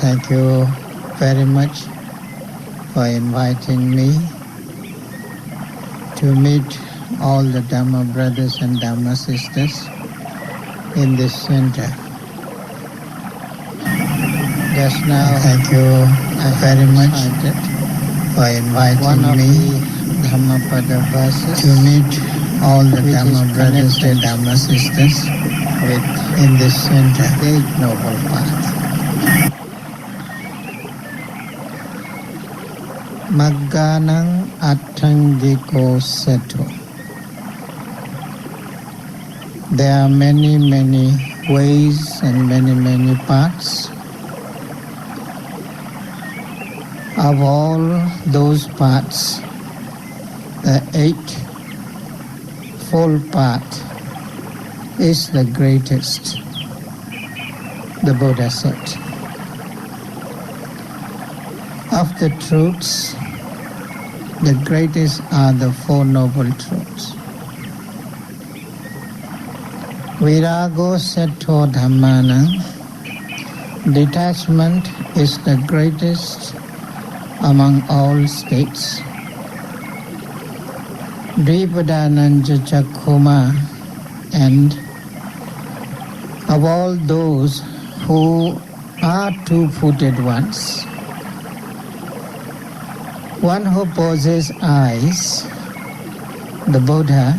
thank you very much for inviting me to meet all the Dhamma brothers and Dhamma sisters in this center. Just now, thank you very much for inviting me Dhammapada verses to meet all the Dhamma brothers and Dhamma sisters in this center, the Eight Noble Path. Magganang Attangiko Seto. There are many ways and many paths. Of all those paths, the Eightfold Path is the greatest, the Buddha said. Of the truths, the greatest are the Four Noble Truths. Virago Seto Dhammana, detachment is the greatest among all states. Dripadananja Chakkhuma, and of all those who are two-footed ones, one who possesses eyes, the Buddha,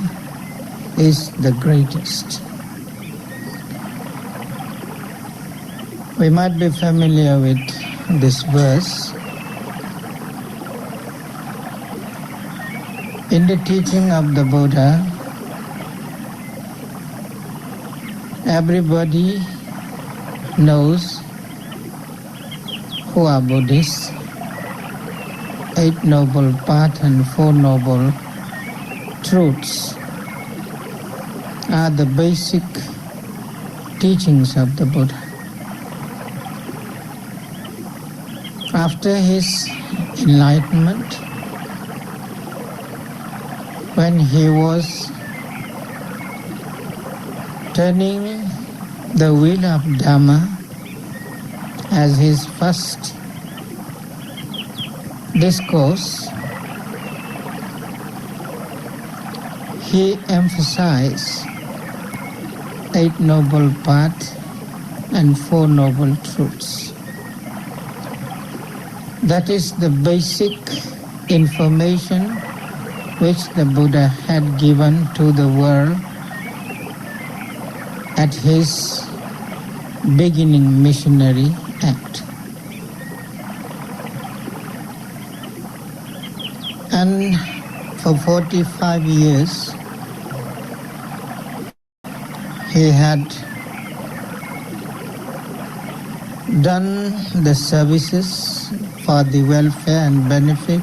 is the greatest. We might be familiar with this verse. In the teaching of the Buddha, everybody knows who are Buddhists. Eight Noble Paths and Four Noble Truths are the basic teachings of the Buddha. After his enlightenment, when he was turning the wheel of Dhamma as his first discourse, he emphasized Eight Noble Paths and Four Noble Truths. That is the basic information which the Buddha had given to the world at his beginning missionary act. And for 45 years, he had done the services for the welfare and benefit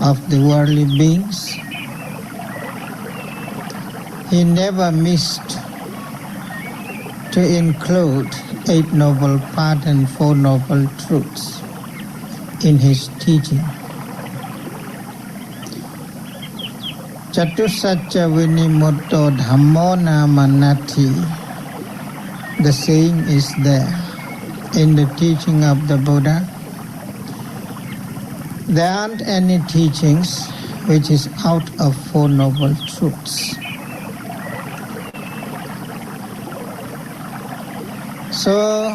of the worldly beings. He never missed to include Eight Noble Paths and Four Noble Truths in his teaching. Chatusacca Vinimutto Dhammo Namanati. The saying is there in the teaching of the Buddha. There aren't any teachings which is out of Four Noble Truths. So,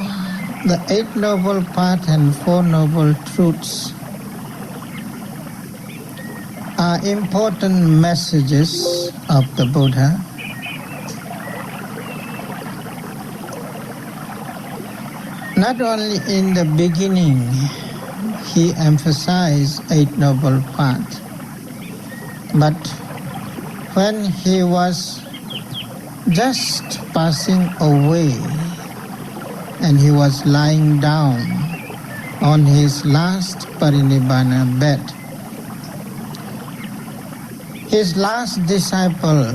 the Eight Noble Paths and Four Noble Truths are important messages of the Buddha. Not only in the beginning he emphasized Eight Noble Paths, but when he was just passing away and he was lying down on his last parinibbana bed, his last disciple,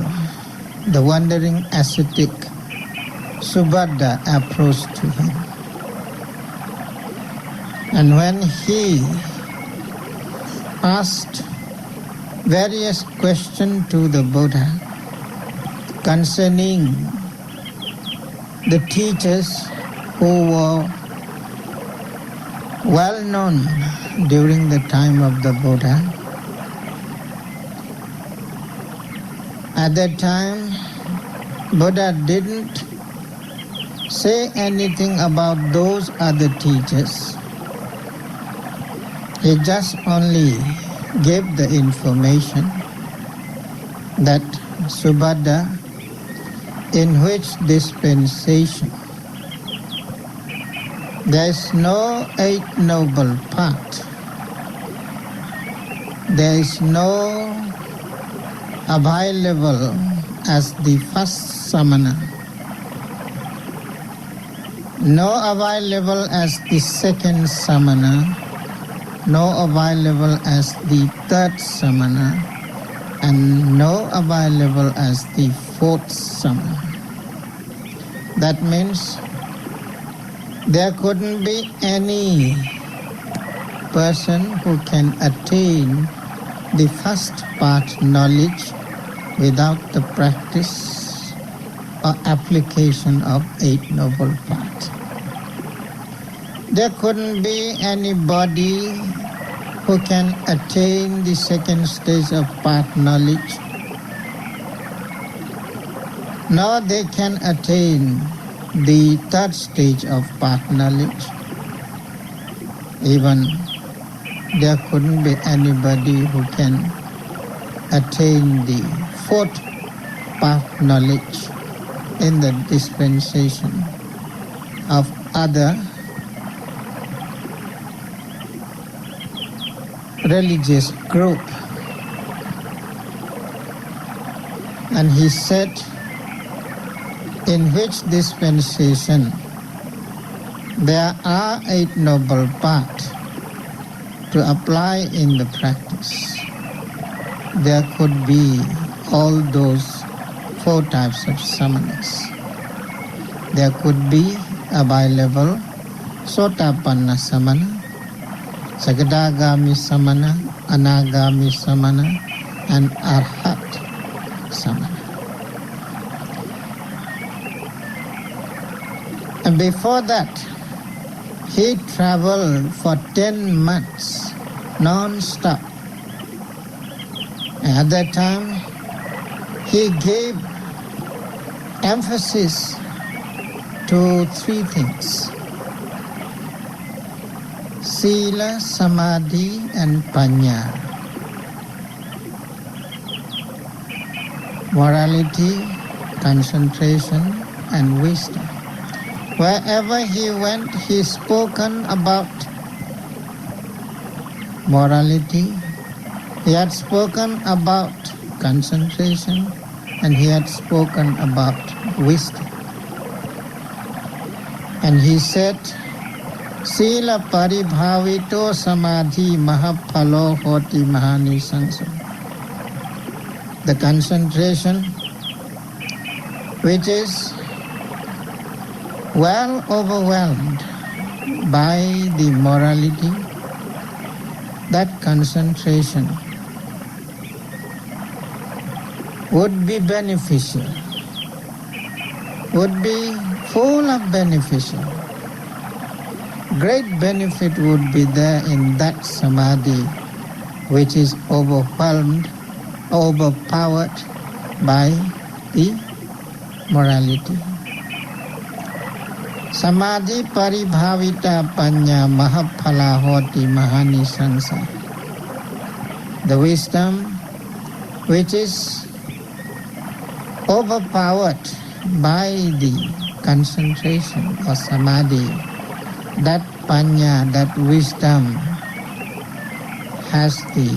the wandering ascetic Subhadda, approached to him. And when he asked various questions to the Buddha concerning the teachers who were well known during the time of the Buddha. At that time, Buddha didn't say anything about those other teachers. He just only gave the information that Subhadda, in which dispensation there is no Eight Noble Path, there is no available as the first samana, no available as the second samana, no available as the third samana, and no available as the fourth samana. That means there couldn't be any person who can attain the first part knowledge without the practice or application of Eight Noble Paths. There couldn't be anybody who can attain the second stage of path knowledge, nor they can attain the third stage of path knowledge. Even there couldn't be anybody who can attain the fourth path knowledge in the dispensation of other religious group. And he said, in which dispensation there are Eight Noble Paths to apply in the practice, there could be all those four types of samanas. There could be available Sotapanna samana, Sagadagami samana, Anagami samana, and Arhat samana. And before that, he traveled for 10 months non-stop. At that time, he gave emphasis to three things: Sila, Samadhi, and Panya. Morality, concentration, and wisdom. Wherever he went, he spoken about morality, he had spoken about concentration, and he had spoken about wisdom. And he said, Sila paribhavito samadhi mahaphalo hoti mahanisanso. The concentration, which is well overwhelmed by the morality, that concentration would be beneficial, would be full of beneficial. Great benefit would be there in that samadhi which is overwhelmed, overpowered by the morality. Samadhi paribhavita panya mahaphala hoti mahanisansa. The wisdom which is overpowered by the concentration or samadhi, that panya, that wisdom has the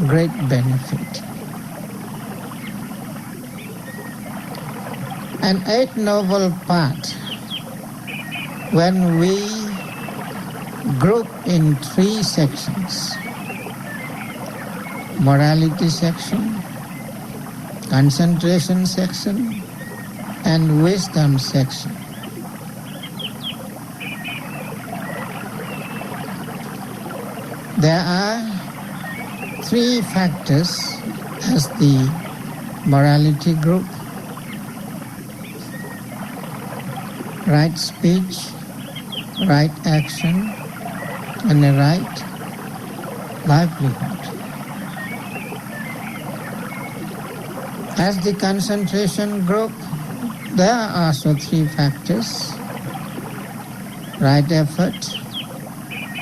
great benefit. An Eight Noble Path, when we group in three sections: morality section, concentration section, and wisdom section. There are three factors as the morality group: right speech, right action, and a right livelihood. As the concentration group, there are also three factors: right effort,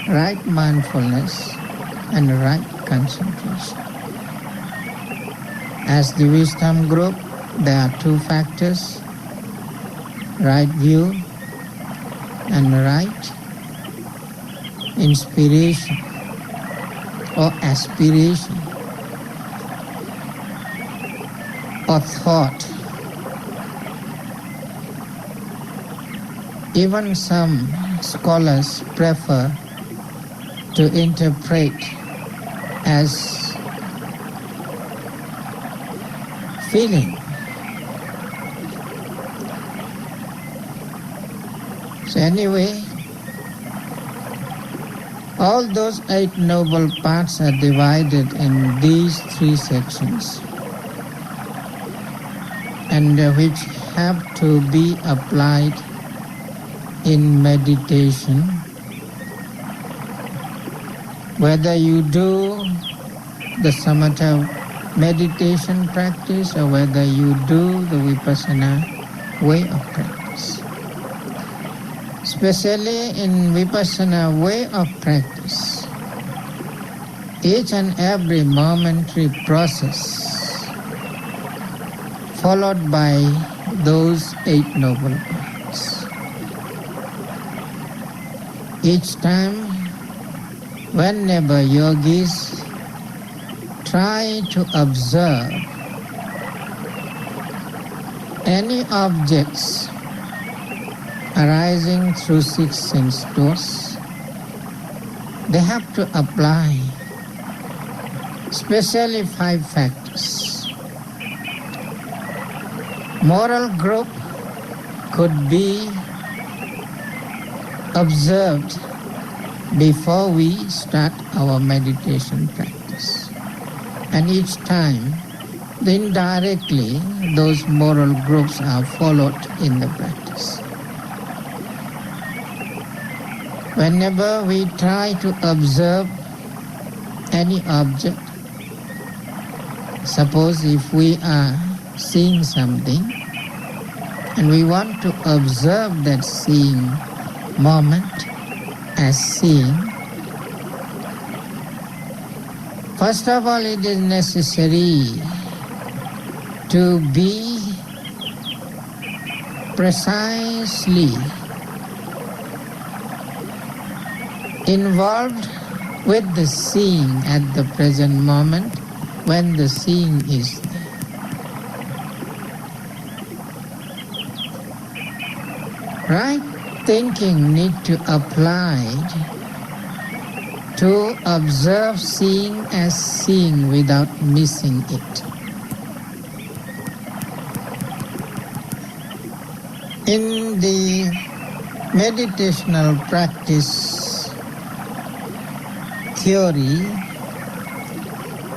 right mindfulness, and right concentration. As the wisdom group, there are two factors: right view and right inspiration or aspiration or thought. Even some scholars prefer to interpret as feeling. So anyway, all those 8 noble parts are divided in these 3 sections, and which have to be applied in meditation. Whether you do the samatha meditation practice or whether you do the vipassana way of practice. Especially in vipassana way of practice, each and every momentary process followed by those 8 noble parts. Each time, whenever yogis try to observe any objects arising through 6 sense doors, they have to apply especially 5 factors. Moral group could be observed before we start our meditation practice. And each time, indirectly, those moral groups are followed in the practice. Whenever we try to observe any object, suppose if we are seeing something and we want to observe that seeing moment as seeing, first of all it is necessary to be precisely involved with the seeing at the present moment when the seeing is there. Right thinking need to apply to observe seeing as seeing without missing it. In the meditational practice theory,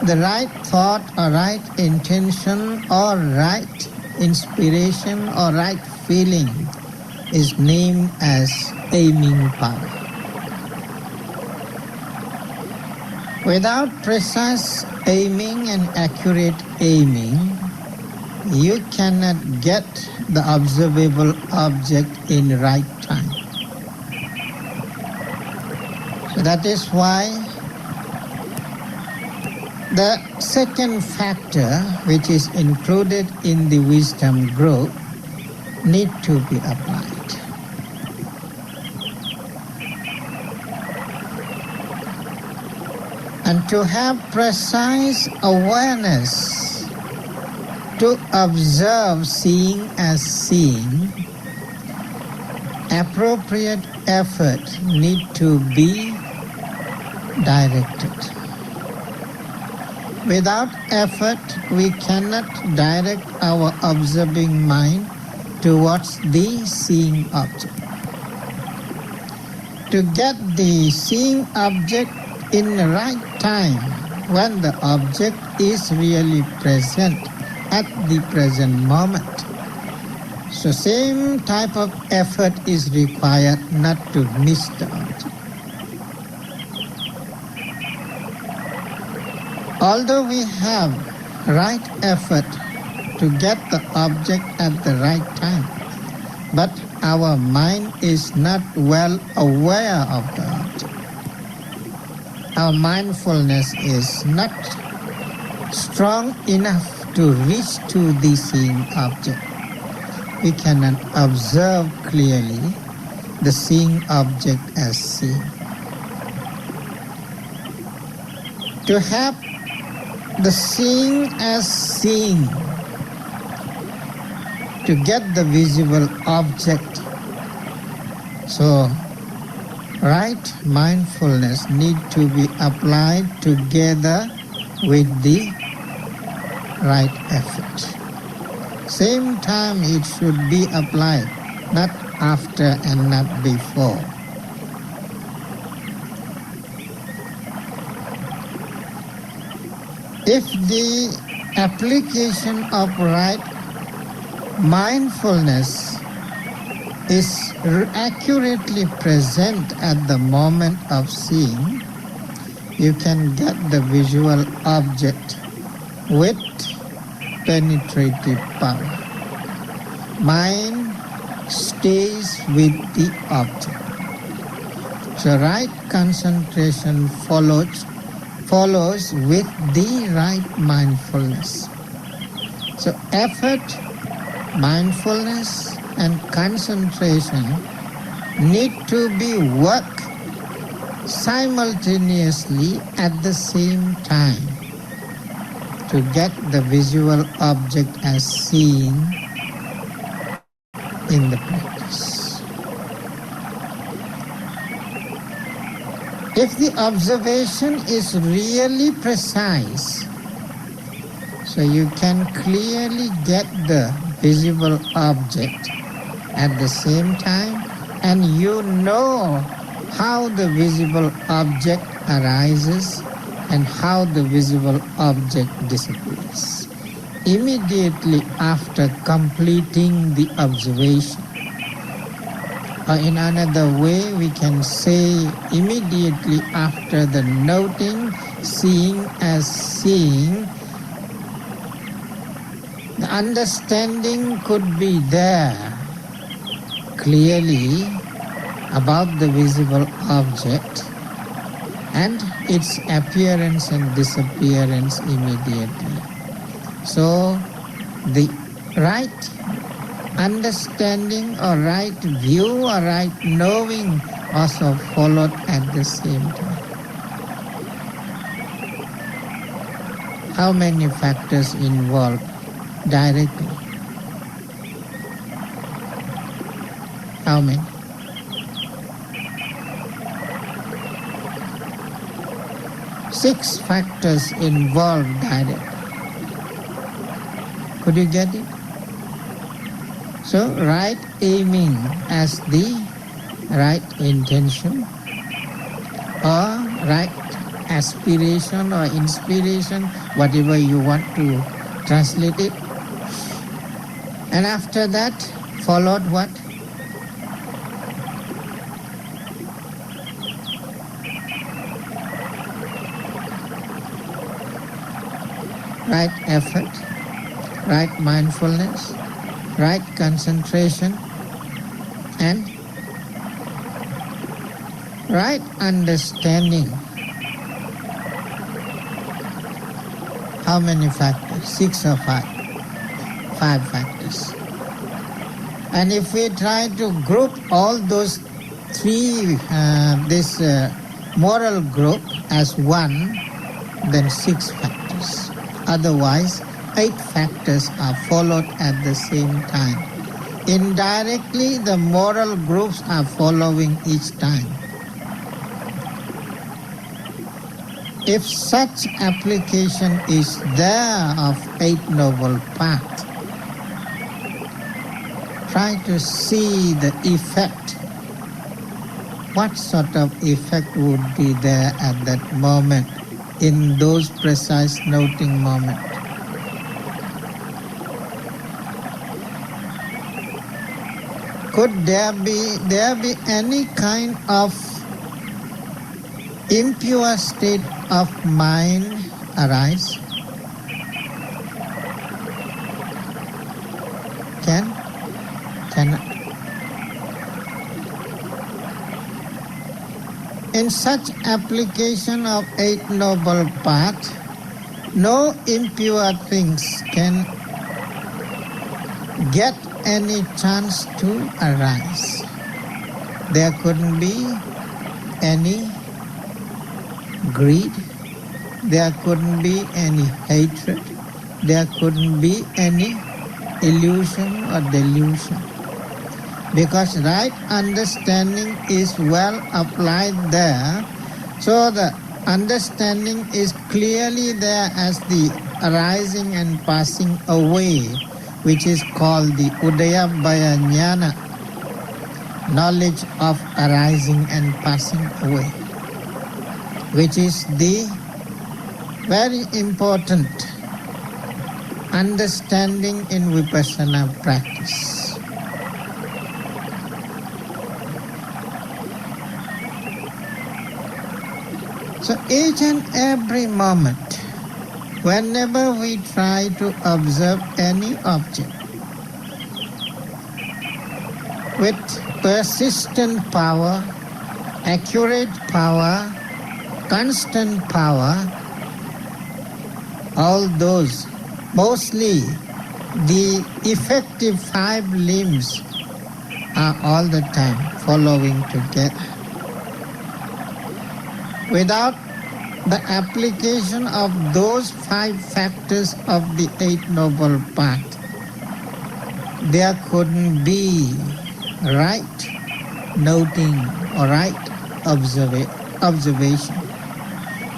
the right thought or right intention or right inspiration or right feeling is named as aiming power. Without precise aiming and accurate aiming, you cannot get the observable object in right time. So that is why the second factor, which is included in the wisdom group, need to be applied. And to have precise awareness to observe seeing as seeing, appropriate effort need to be directed. Without effort, we cannot direct our observing mind towards the seeing object. To get the seeing object in the right time, when the object is really present at the present moment. So same type of effort is required not to miss the object. Although we have right effort to get the object at the right time, but our mind is not well aware of the object. Our mindfulness is not strong enough to reach to the seeing object. We cannot observe clearly the seeing object as seen. To have the seeing as seeing, to get the visible object. So, right mindfulness need to be applied together with the right effort. Same time it should be applied, not after and not before. If the application of right mindfulness is accurately present at the moment of seeing, you can get the visual object with penetrative power. Mind stays with the object. So right concentration follows with the right mindfulness. So effort, mindfulness and concentration need to be worked simultaneously at the same time to get the visual object as seen in the practice. If the observation is really precise, so you can clearly get the visible object at the same time, and you know how the visible object arises and how the visible object disappears immediately after completing the observation. Or in another way, we can say immediately after the noting, seeing as seeing, the understanding could be there clearly about the visible object and its appearance and disappearance immediately. So the right understanding or right view or right knowing also followed at the same time. How many factors involved directly? How many? Six factors involved directly. Could you get it? So, right aiming as the right intention, or right aspiration or inspiration, whatever you want to translate it. And after that, followed what? Right effort, right mindfulness, right concentration, and right understanding. How many factors? 6 or 5? 5 factors. And if we try to group all those three, this moral group as one, then 6 factors. Otherwise, 8 factors are followed at the same time. Indirectly, the moral groups are following each time. If such application is there of 8 noble paths, try to see the effect. What sort of effect would be there at that moment, in those precise noting moments? Could there be any kind of impure state of mind arise? Cannot. In such application of Eight Noble Paths, no impure things can get any chance to arise. There couldn't be any greed, there couldn't be any hatred, there couldn't be any illusion or delusion. Because right understanding is well applied there, so the understanding is clearly there as the arising and passing away, which is called the Udayabhaya Jnana, knowledge of arising and passing away, which is the very important understanding in Vipassana practice. So each and every moment, whenever we try to observe any object with persistent power, accurate power, constant power, all those, mostly the effective five limbs are all the time following together. Without the application of those five factors of the Eight Noble Paths, there couldn't be right noting or right observation.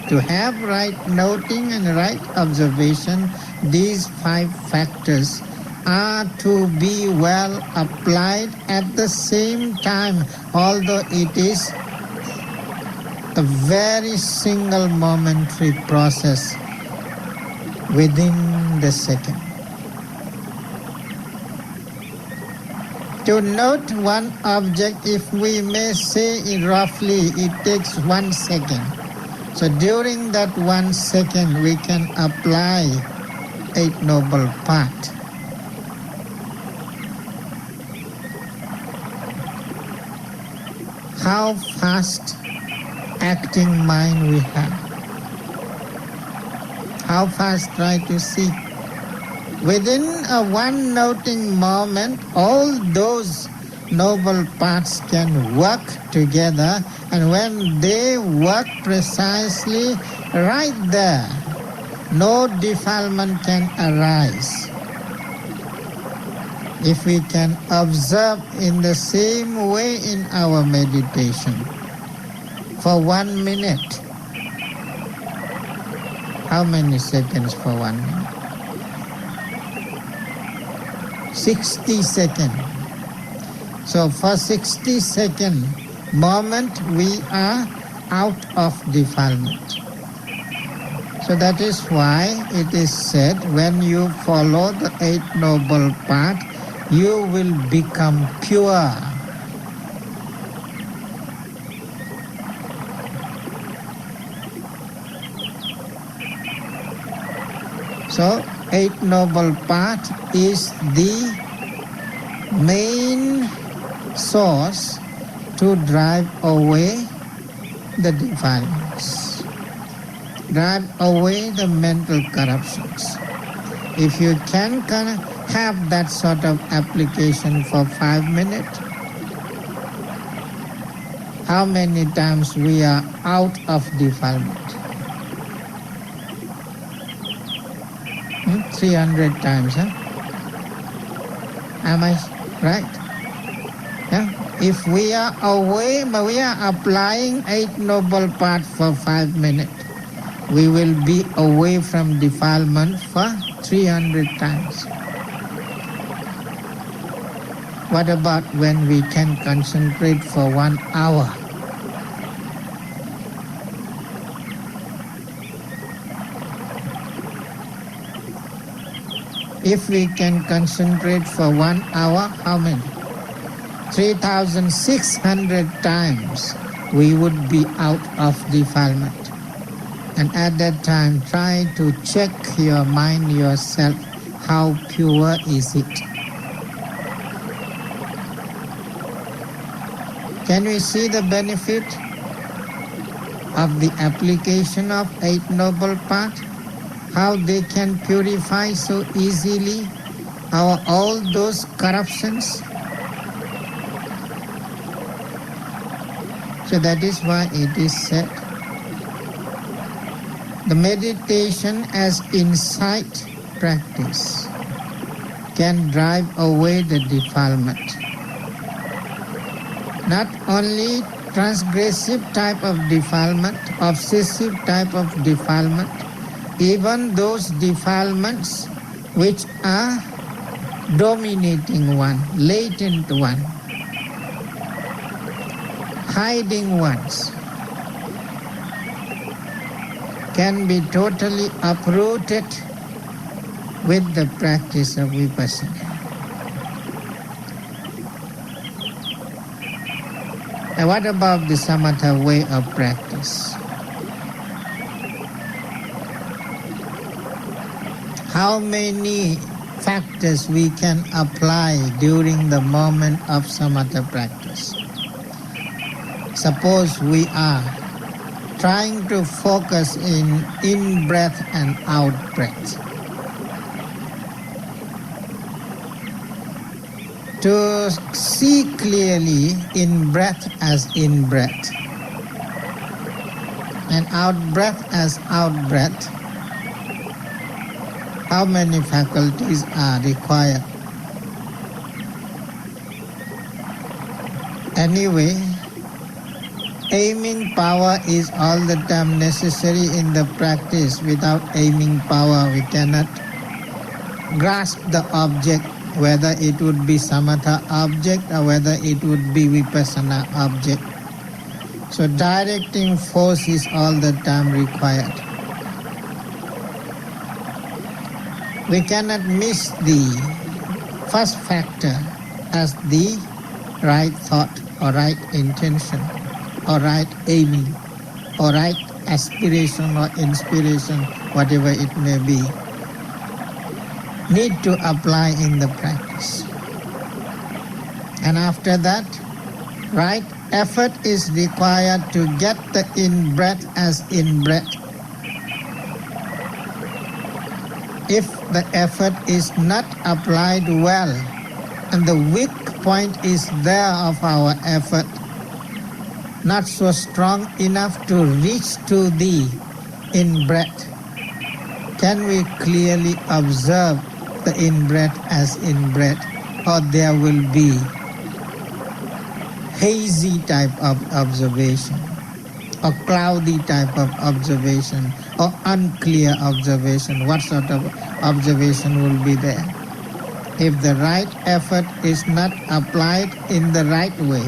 To have right noting and right observation, these five factors are to be well applied at the same time, although it is a very single momentary process within the second. To note one object, if we may say it roughly, it takes 1 second. So during that 1 second, we can apply Eight Noble Paths. How fast acting mind we have. How fast try to see. Within a one noting moment, all those noble paths can work together, and when they work precisely right there, no defilement can arise. If we can observe in the same way in our meditation for 1 minute, how many seconds for 1 minute? 60 seconds. So for 60 second moment, we are out of defilement. So that is why it is said, when you follow the Eight Noble Paths, you will become pure. So, Eight Noble Paths is the main source to drive away the defilements, drive away the mental corruptions. If you can have that sort of application for 5 minutes, how many times we are out of defilement? 300 times, huh? Am I right? Yeah? If we are away, but we are applying Eight Noble Paths for 5 minutes, we will be away from defilement for 300 times. What about when we can concentrate for 1 hour? If we can concentrate for 1 hour, how many? 3,600 times we would be out of defilement. And at that time, try to check your mind yourself. How pure is it? Can we see the benefit of the application of Eight Noble Paths? How they can purify so easily all those corruptions? So that is why it is said, the meditation as insight practice can drive away the defilement. Not only transgressive type of defilement, obsessive type of defilement, even those defilements which are dominating one, latent one, hiding ones, can be totally uprooted with the practice of vipassana. And what about the samatha way of practice? How many factors we can apply during the moment of samatha practice? Suppose we are trying to focus in breath and out breath. To see clearly in breath as in breath and out breath as out breath, how many faculties are required? Anyway, aiming power is all the time necessary in the practice. Without aiming power, we cannot grasp the object, whether it would be samatha object or whether it would be vipassana object. So directing force is all the time required. We cannot miss the first factor as the right thought or right intention or right aiming or right aspiration or inspiration, whatever it may be, need to apply in the practice. And after that, right effort is required to get the in-breath as in-breath. If the effort is not applied well, and the weak point is there of our effort, not so strong enough to reach to the in-breath, can we clearly observe the in-breath as in-breath, or there will be hazy type of observation, or cloudy type of observation, or unclear observation? What sort of observation will be there? If the right effort is not applied in the right way,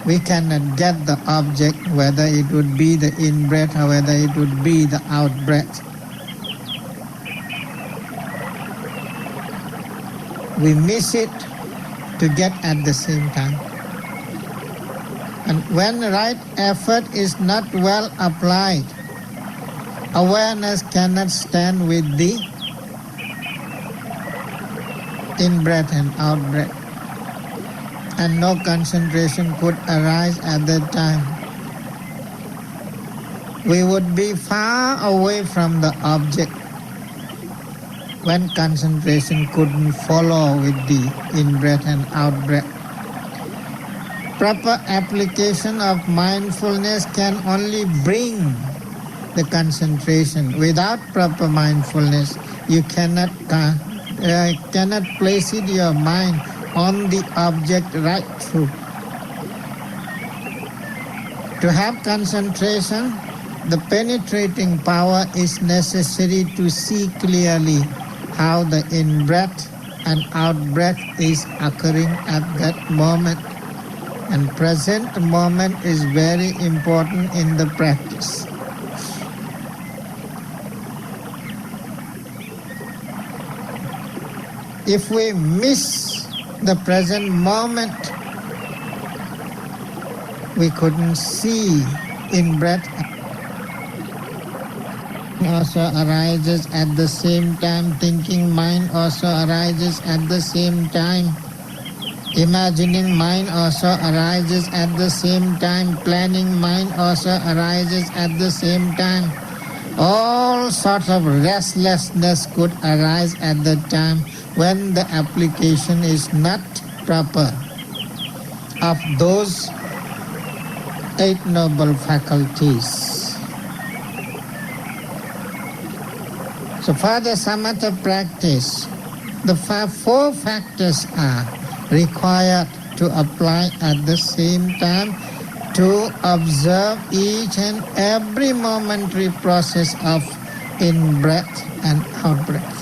we cannot get the object, whether it would be the in-breath or whether it would be the out-breath. We miss it to get at the same time. And when the right effort is not well applied, awareness cannot stand with the in-breath and out-breath. And no concentration could arise at that time. We would be far away from the object when concentration couldn't follow with the in-breath and out-breath. Proper application of mindfulness can only bring the concentration. Without proper mindfulness, you cannot place it your mind on the object right through. To have concentration, the penetrating power is necessary to see clearly how the in-breath and out-breath is occurring at that moment. And present moment is very important in the practice. If we miss the present moment, we couldn't see in-breath also arises at the same time. Thinking mind also arises at the same time. Imagining mind also arises at the same time. Planning mind also arises at the same time. All sorts of restlessness could arise at the time when the application is not proper of those 8 noble faculties. So for the samatha practice, the 4 factors are required to apply at the same time to observe each and every momentary process of in-breath and out-breath.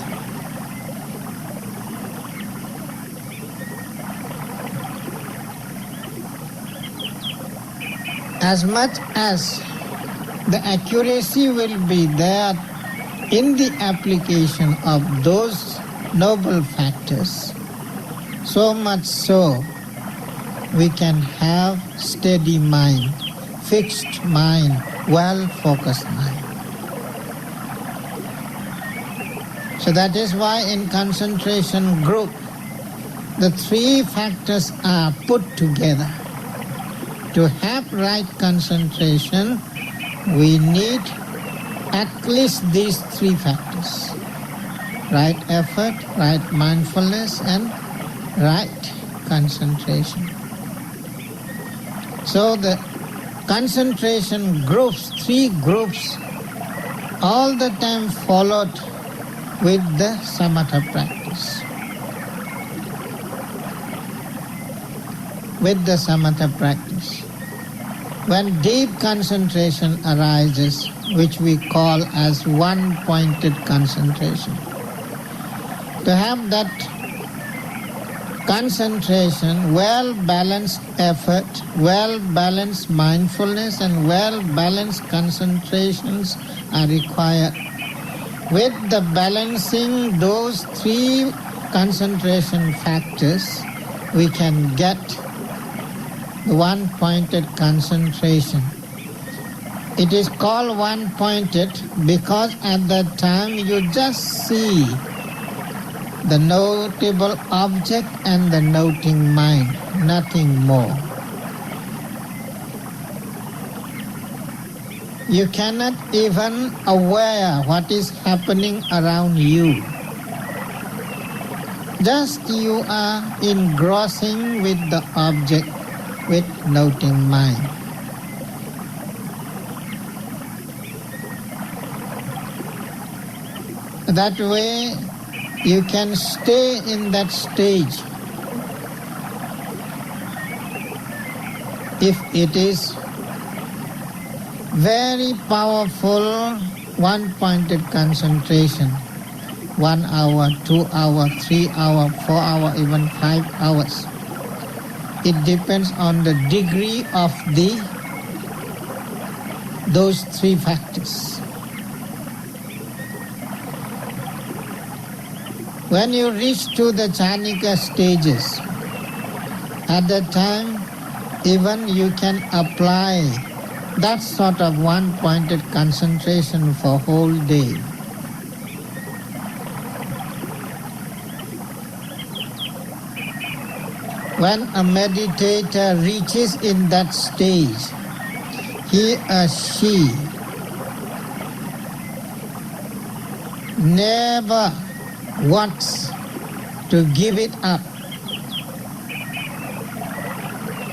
As much as the accuracy will be there in the application of those noble factors, so much so we can have steady mind, fixed mind, well-focused mind. So that is why in concentration group, the 3 factors are put together. To have right concentration, we need at least these 3 factors: right effort, right mindfulness, and right concentration. So the concentration groups, 3 groups, all the time followed with the samatha practice. With the samatha practice. When deep concentration arises, which we call as one-pointed concentration, to have that concentration, well-balanced effort, well-balanced mindfulness, and well-balanced concentrations are required. With the balancing those 3 concentration factors, we can get one-pointed concentration. It is called one-pointed because at that time you just see the notable object and the noting mind, nothing more. You cannot even aware what is happening around you. Just you are engrossing with the object with noting mind. That way you can stay in that stage. If it is very powerful one-pointed concentration, 1 hour, 2 hour, 3 hour, 4 hour, even 5 hours. It depends on the degree of those 3 factors. When you reach to the Chanika stages, at that time even you can apply that sort of one-pointed concentration for whole day. When a meditator reaches in that stage, he or she never wants to give it up,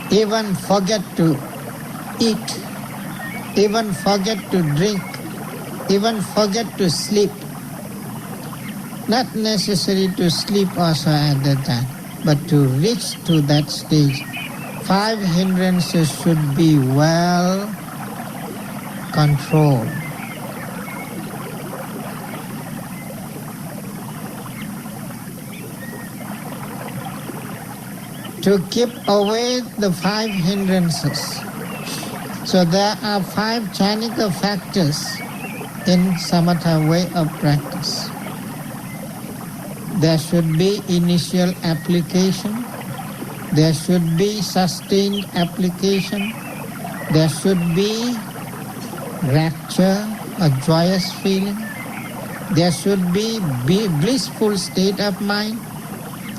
even forget to eat, even forget to drink, even forget to sleep. Not necessary to sleep also at that time, but to reach to that stage, 5 hindrances should be well controlled. To keep away the 5 hindrances. So there are 5 Chanika factors in samatha way of practice. There should be initial application, there should be sustained application, there should be rapture, a joyous feeling. There should be blissful state of mind,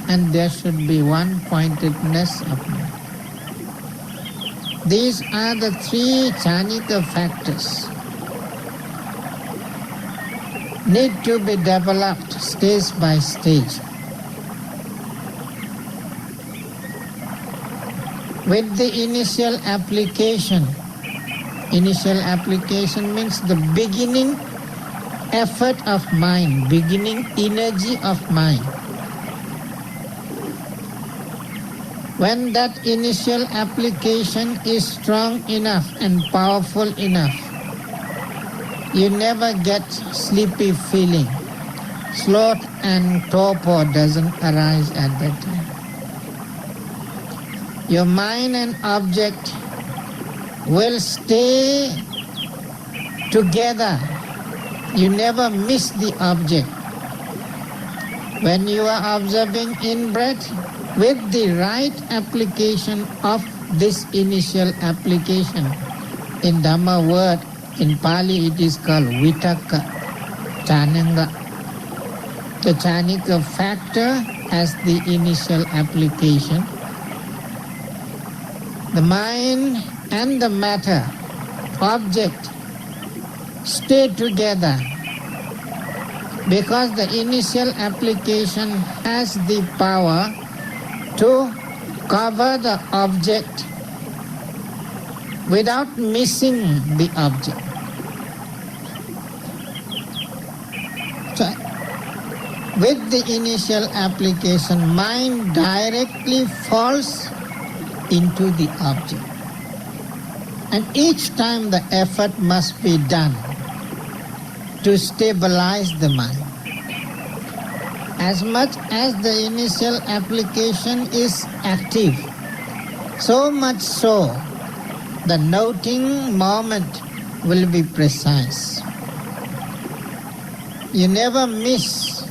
and there should be one-pointedness of mind. These are the three chanika factors need to be developed stage by stage. With the initial application means the beginning effort of mind, beginning energy of mind. When that initial application is strong enough and powerful enough, you never get sleepy feeling. Sloth and torpor doesn't arise at that time. Your mind and object will stay together. You never miss the object. When you are observing in-breath, with the right application of this initial application, in Dhamma word, in Pali it is called Vitakka, Chananga. The Chanika factor as the initial application. The mind and the matter, object, stay together because the initial application has the power to cover the object without missing the object. So, with the initial application, mind directly falls into the object. And each time the effort must be done to stabilize the mind. As much as the initial application is active, so much so the noting moment will be precise. You never miss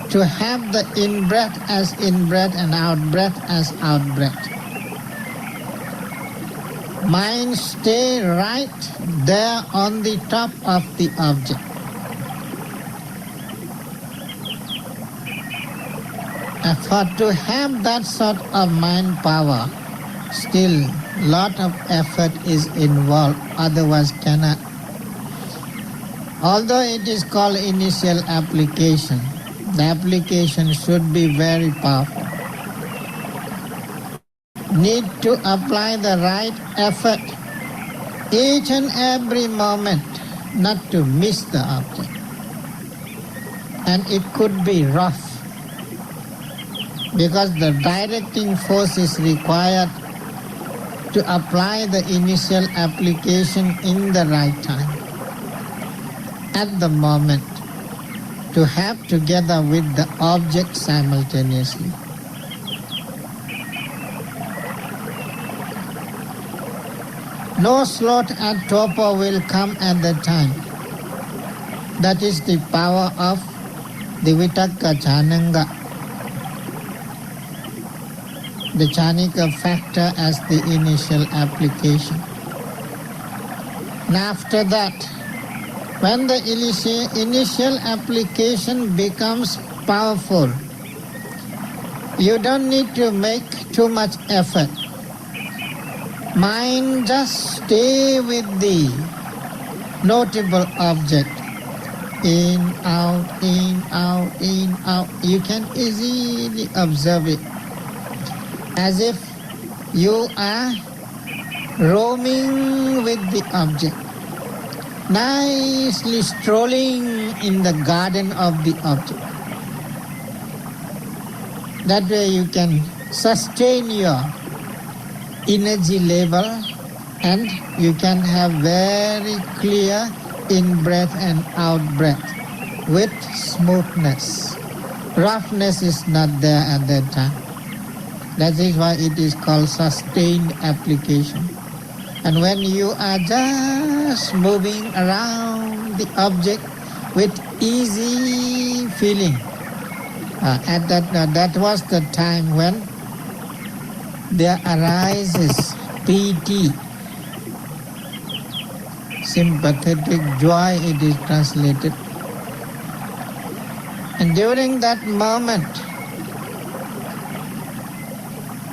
to have the in-breath as in-breath and out-breath as out-breath. Mind stay right there on the top of the object. And to have that sort of mind power, still lot of effort is involved, otherwise cannot. Although it is called initial application, the application should be very powerful. Need to apply the right effort each and every moment, not to miss the object. And it could be rough, because the directing force is required to apply the initial application in the right time, at the moment, to have together with the object simultaneously. No sloth and torpor will come at that time. That is the power of the Vitakka Chananga, the Chanika factor as the initial application. And after that, when the initial application becomes powerful, you don't need to make too much effort. Mind just stay with the notable object. In, out, in, out, in, out. You can easily observe it as if you are roaming with the object, nicely strolling in the garden of the object. That way you can sustain your energy level and you can have very clear in-breath and out-breath with smoothness. Roughness is not there at that time. That is why it is called sustained application. And when you are just moving around the object with easy feeling, that was the time when there arises piti, sympathetic joy it is translated. And during that moment,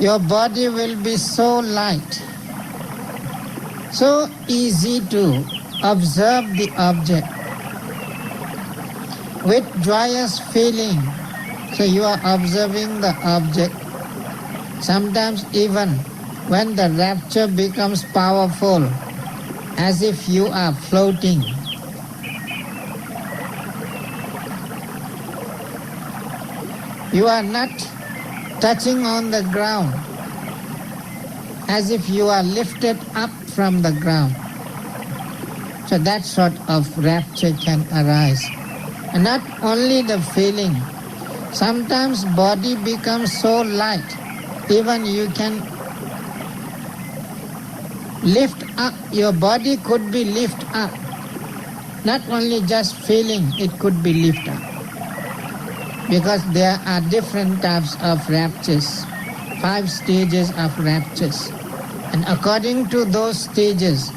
your body will be so light, so easy to observe the object with joyous feeling. So you are observing the object. Sometimes even when the rapture becomes powerful, as if you are floating. You are not touching on the ground, as if you are lifted up from the ground. So that sort of rapture can arise. And not only the feeling, sometimes body becomes so light, even you can lift up, your body could be lift up. Not only just feeling, it could be lift up. Because there are different types of raptures, 5 stages of raptures. And according to those stages,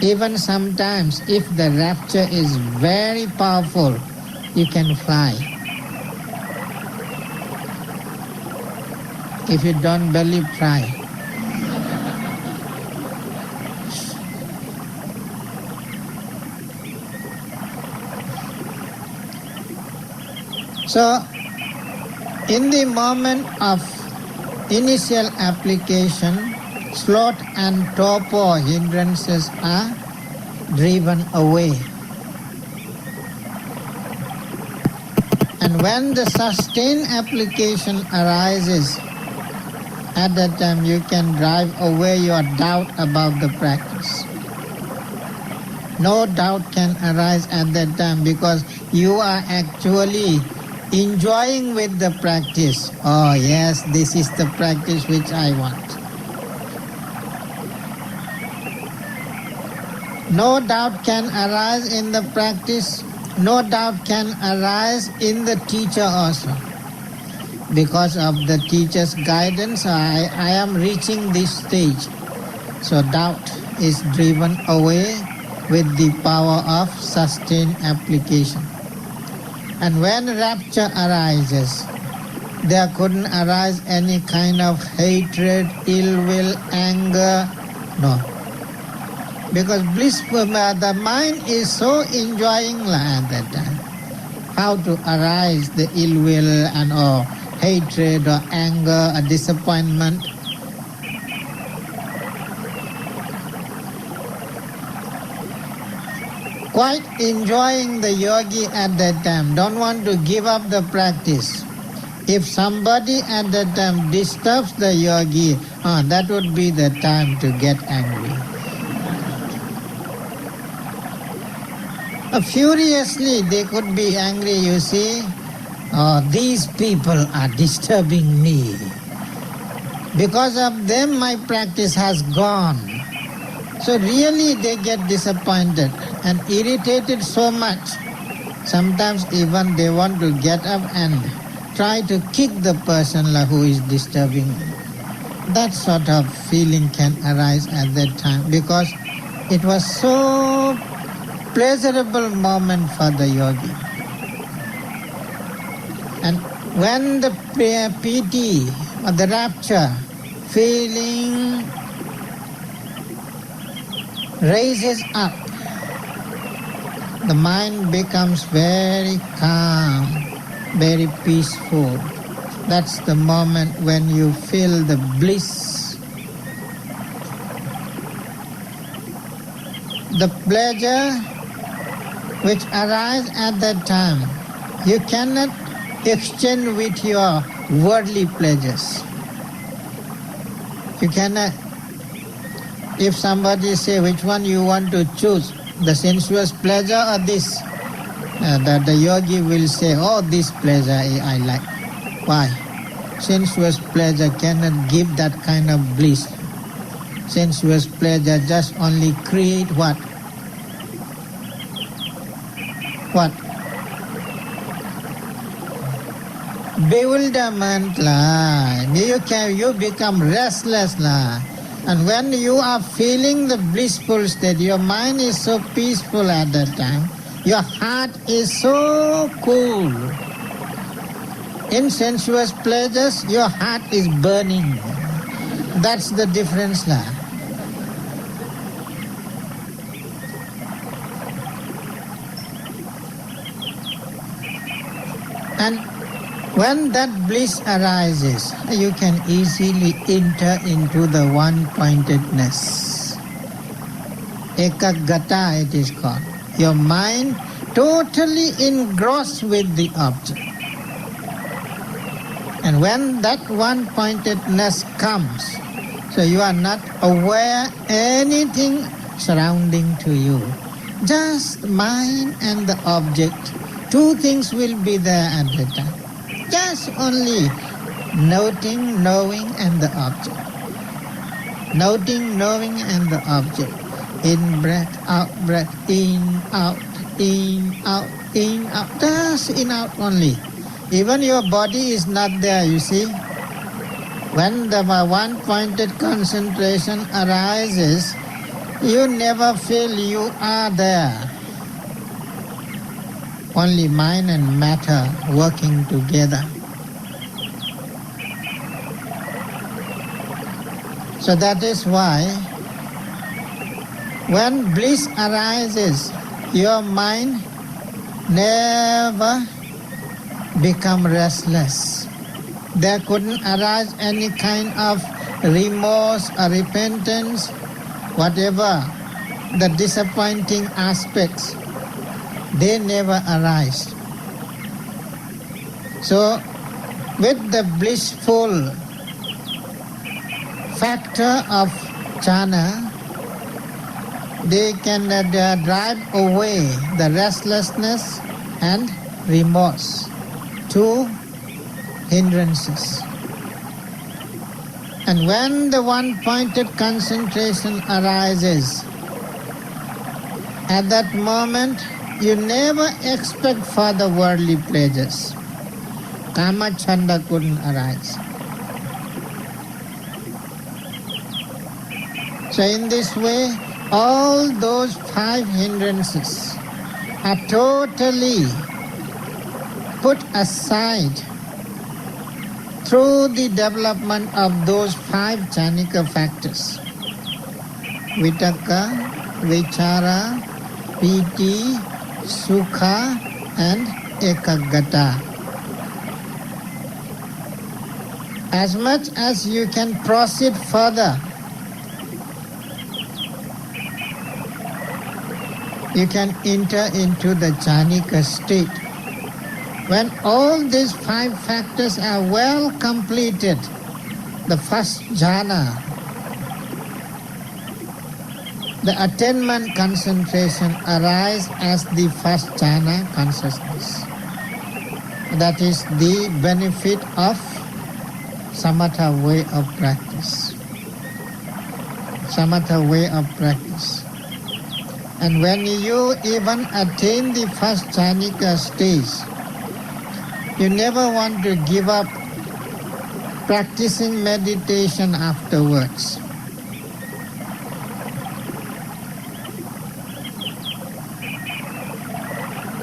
even sometimes if the rapture is very powerful, you can fly. If you don't believe, try. So, in the moment of initial application, sloth and torpor hindrances are driven away. And when the sustained application arises, at that time you can drive away your doubt about the practice. No doubt can arise at that time because you are actually enjoying with the practice. Oh yes, this is the practice which I want. No doubt can arise in the practice. No doubt can arise in the teacher also. Because of the teacher's guidance, I am reaching this stage. So doubt is driven away with the power of sustained application. And when rapture arises, there couldn't arise any kind of hatred, ill will, anger. No. Because blissful, the mind is so enjoying at that time. How to arise the ill will and or hatred or anger or disappointment. Quite enjoying the yogi at that time, don't want to give up the practice. If somebody at that time disturbs the yogi, that would be the time to get angry. Furiously they could be angry, you see. These people are disturbing me. Because of them my practice has gone. So really they get disappointed and irritated so much. Sometimes even they want to get up and try to kick the person who is disturbing. That sort of feeling can arise at that time because it was so pleasurable moment for the yogi. And when the piti or the rapture feeling raises up, the mind becomes very calm, very peaceful. That's the moment when you feel the bliss, the pleasure which arises at that time. You cannot exchange with your worldly pleasures. You cannot. If somebody say which one you want to choose, the sensuous pleasure or this, the yogi will say, oh, this pleasure I like. Why? Sensuous pleasure cannot give that kind of bliss. Sensuous pleasure just only create what? What? Bewilderment lah. You become restless lah. And when you are feeling the blissful state, your mind is so peaceful at that time, your heart is so cool. In sensuous pleasures, your heart is burning. That's the difference there. And when that bliss arises, you can easily enter into the one-pointedness. Ekagata it is called. Your mind totally engrossed with the object. And when that one-pointedness comes, so you are not aware anything surrounding to you. Just mind and the object. Two things will be there at the time. Just only noting, knowing, and the object. Noting, knowing, and the object. In breath, in, out, in, out, in, out. Just in, out only. Even your body is not there, you see. When the one-pointed concentration arises, you never feel you are there. Only mind and matter working together. So that is why when bliss arises, your mind never become restless. There couldn't arise any kind of remorse or repentance, whatever the disappointing aspects. They never arise. So, with the blissful factor of jhana, they can drive away the restlessness and remorse, two hindrances. And when the one-pointed concentration arises, at that moment, you never expect further worldly pleasures. Kama chanda couldn't arise. So in this way, all those five hindrances are totally put aside through the development of those five jhanika factors. Vitaka, Vichara, Piti, Sukha and Ekagata. As much as you can proceed further, you can enter into the jhanika state. When all these five factors are well completed, the first jhana, the attainment concentration arises as the first jhana consciousness. That is the benefit of samatha way of practice. Samatha way of practice. And when you even attain the first jhanika stage, you never want to give up practicing meditation afterwards.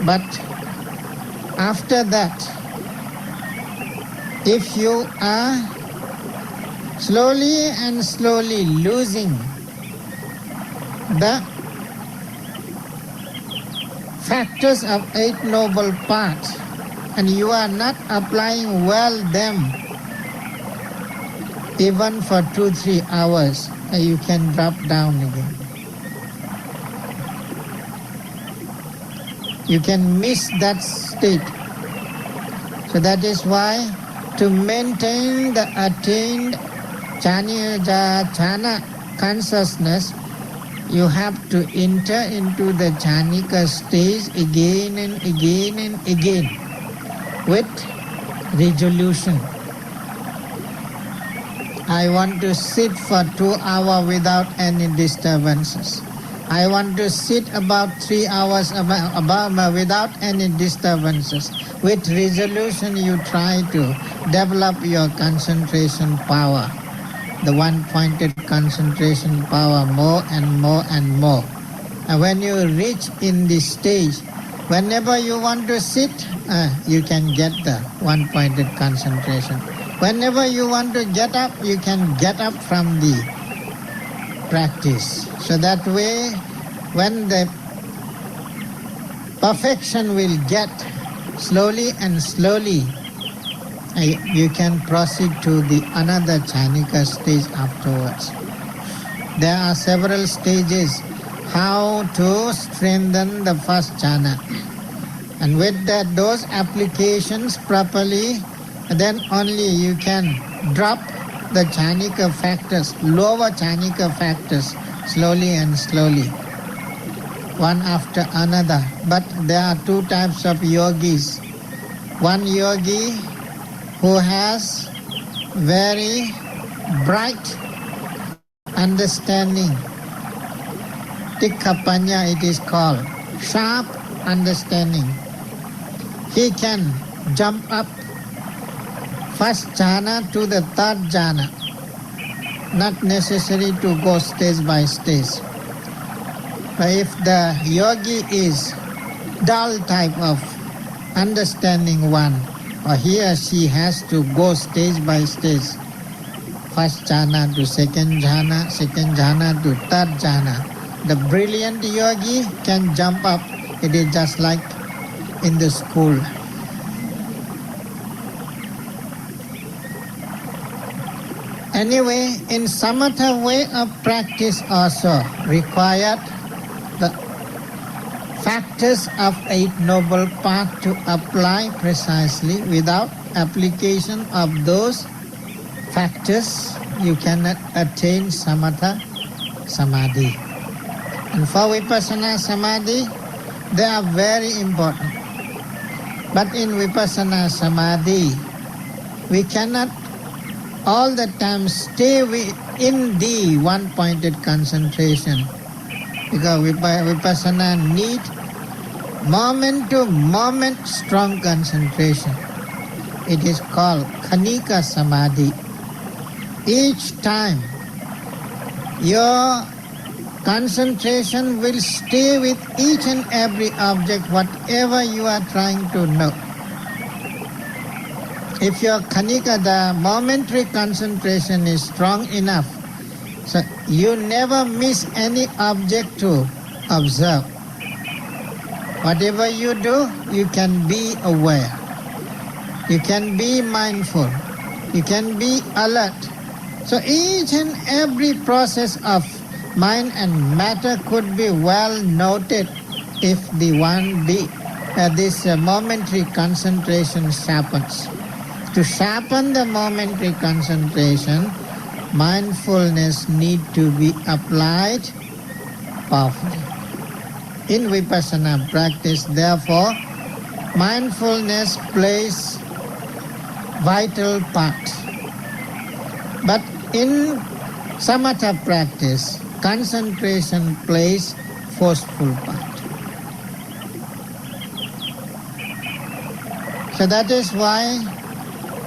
But after that, if you are slowly and slowly losing the factors of Eight Noble Paths, and you are not applying well them, even for 2-3 hours, you can drop down again. You can miss that state. So that is why to maintain the attained jhana consciousness, you have to enter into the jhanika stage again and again and again with resolution. I want to sit for 2 hours without any disturbances. I want to sit about 3 hours without any disturbances. With resolution, you try to develop your concentration power. the one-pointed concentration power more and more and more. And when you reach in this stage, whenever you want to sit, you can get the one-pointed concentration. Whenever you want to get up, you can get up from the practice. So that way, when the perfection will get slowly and slowly, you can proceed to the another Chanika stage afterwards. There are several stages how to strengthen the first jhana. And with those applications properly, then only you can drop the Chanika factors, lower Chanika factors, slowly and slowly, one after another. But there are two types of yogis. One yogi who has very bright understanding, Tikkapanya it is called, sharp understanding. He can jump up first jhana to the third jhana, not necessary to go stage by stage. But if the yogi is dull type of understanding one, or he or she has to go stage by stage, first jhana to second jhana to third jhana. The brilliant yogi can jump up. It is just like in the school. Anyway, in samatha way of practice also required the factors of Eight Noble Paths to apply precisely. Without application of those factors, you cannot attain samatha samadhi. And for vipassana samadhi, they are very important. But in vipassana samadhi, we cannot all the time stay in the one-pointed concentration, because vipassana need moment to moment strong concentration. It is called khanika samadhi. Each time your concentration will stay with each and every object, whatever you are trying to know. If your khanika, the momentary concentration is strong enough, so you never miss any object to observe. Whatever you do, you can be aware. You can be mindful. You can be alert. So each and every process of mind and matter could be well noted if this momentary concentration sharpens. To sharpen the momentary concentration, mindfulness need to be applied powerfully. In vipassana practice, therefore, mindfulness plays vital part. But in samatha practice, concentration plays forceful part. So that is why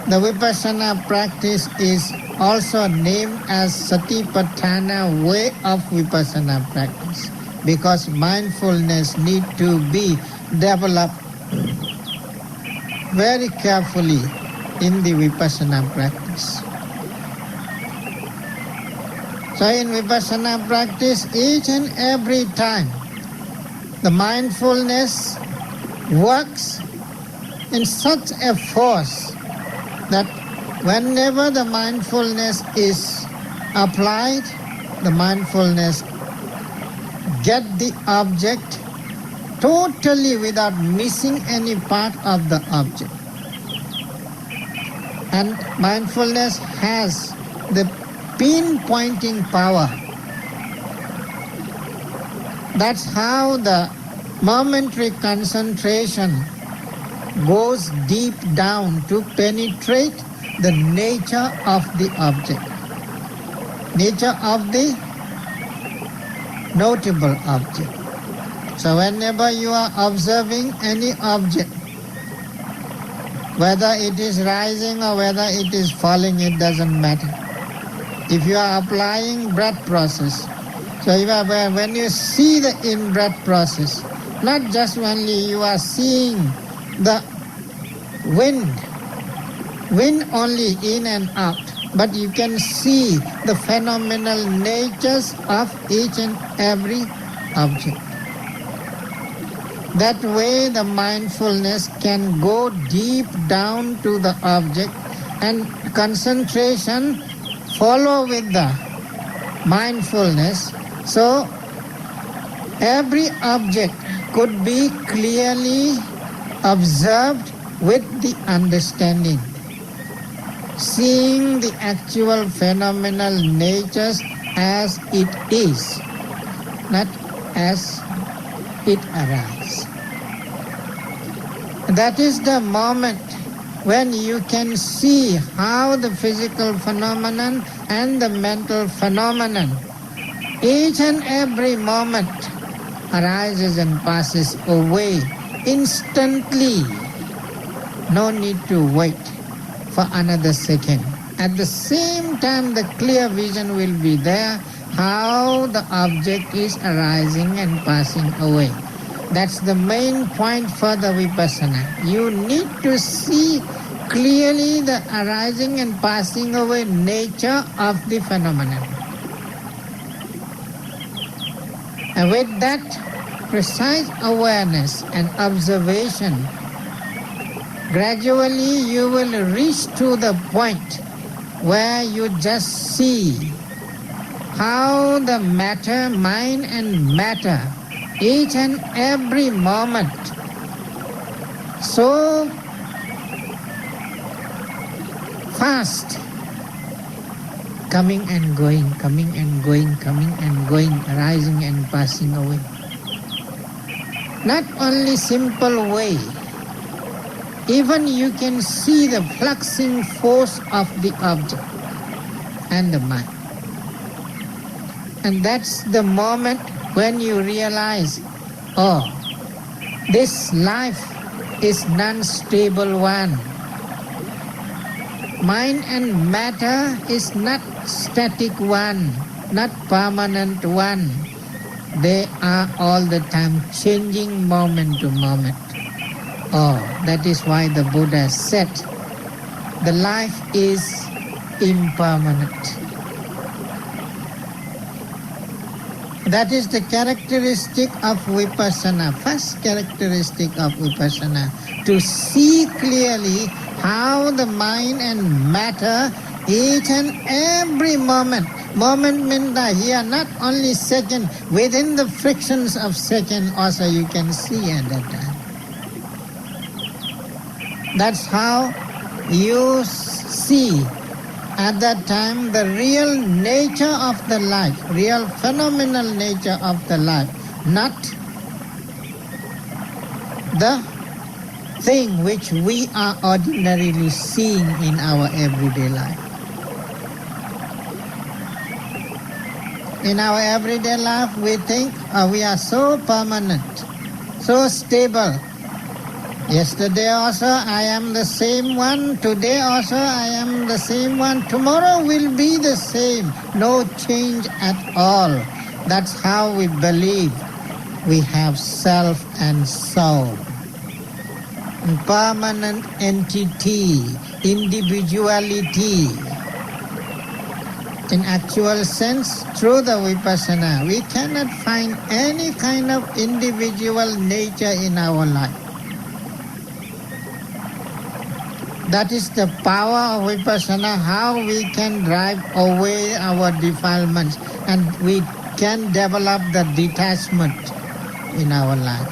the vipassana practice is also named as Satipatthana way of vipassana practice, because mindfulness need to be developed very carefully in the vipassana practice. So in vipassana practice, each and every time, the mindfulness works in such a force that whenever the mindfulness is applied, the mindfulness get the object totally without missing any part of the object. And mindfulness has the pinpointing power. That's how the momentary concentration goes deep down to penetrate the nature of the object, nature of the notable object. So whenever you are observing any object, whether it is rising or whether it is falling, it doesn't matter. If you are applying breath process, so when you see the in-breath process, not just only you are seeing the wind only in and out, but you can see the phenomenal natures of each and every object. That way the mindfulness can go deep down to the object, and concentration follow with the mindfulness. So every object could be clearly observed with the understanding, seeing the actual phenomenal natures as it is, not as it arises. That is the moment when you can see how the physical phenomenon and the mental phenomenon, each and every moment, arises and passes away instantly. No need to wait for another second. At the same time, the clear vision will be there how the object is arising and passing away. That's the main point for the vipassana. You need to see clearly the arising and passing away nature of the phenomenon. And with that precise awareness and observation, gradually you will reach to the point where you just see how the matter, mind and matter, each and every moment, so fast, coming and going, coming and going, coming and going, arising and passing away. Not only simple way, even you can see the fluxing force of the object and the mind. And that's the moment when you realize, oh, this life is non-stable one. Mind and matter is not static one, not permanent one. They are all the time changing moment to moment. Oh, that is why the Buddha said, the life is impermanent. That is the characteristic of vipassana, first characteristic of vipassana, to see clearly how the mind and matter, each and every moment means here not only second, within the frictions of second also you can see at that time. That's how you see at that time the real nature of the life, real phenomenal nature of the life, not the thing which we are ordinarily seeing in our everyday life. In our everyday life we think we are so permanent, so stable. Yesterday also I am the same one, today also I am the same one, tomorrow will be the same, no change at all. That's how we believe we have self and soul. Permanent entity, individuality. In actual sense, through the vipassana, we cannot find any kind of individual nature in our life. That is the power of vipassana, how we can drive away our defilements and we can develop the detachment in our life.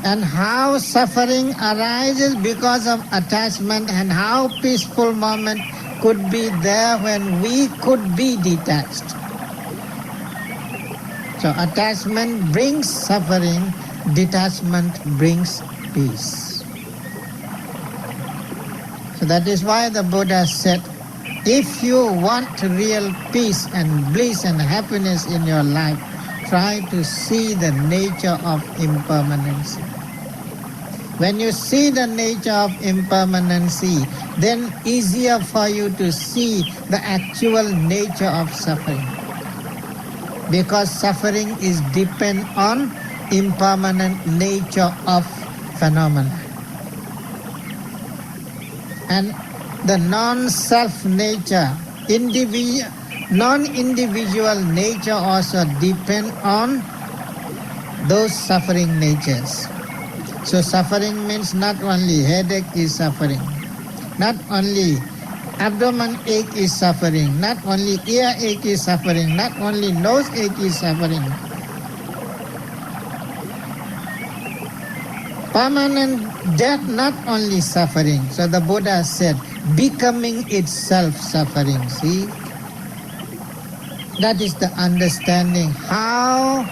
And how suffering arises because of attachment and how peaceful moment could be there when we could be detached. So attachment brings suffering, detachment brings peace. So that is why the Buddha said, if you want real peace and bliss and happiness in your life, try to see the nature of impermanence. When you see the nature of impermanency, then easier for you to see the actual nature of suffering. Because suffering is depend on impermanent nature of phenomena. And the non-self nature, non-individual nature also depend on those suffering natures. So suffering means not only headache is suffering, not only abdomen ache is suffering, not only ear ache is suffering, not only nose ache is suffering. Permanent death not only suffering. So the Buddha said, becoming itself suffering. See? That is the understanding how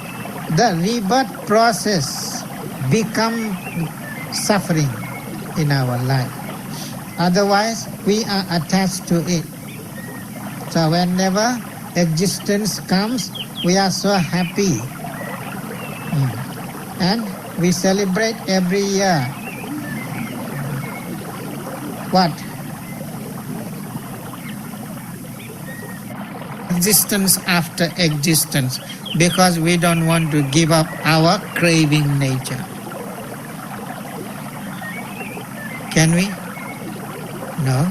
the rebirth process become suffering in our life. Otherwise, we are attached to it. So whenever existence comes, we are so happy. And we celebrate every year. What? Existence after existence, because we don't want to give up our craving nature. Can we? No.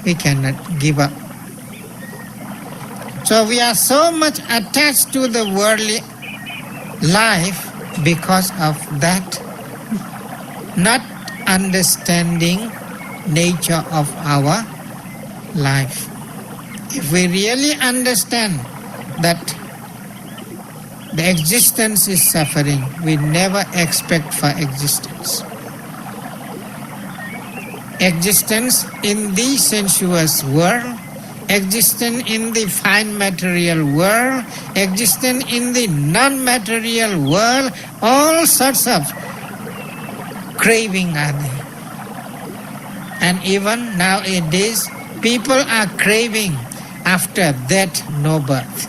We cannot give up. So we are so much attached to the worldly life because of that not understanding nature of our life. If we really understand that the existence is suffering, we never expect for existence. Existence in the sensuous world, existence in the fine material world, existence in the non-material world, all sorts of craving are there. And even nowadays, people are craving after death, no birth.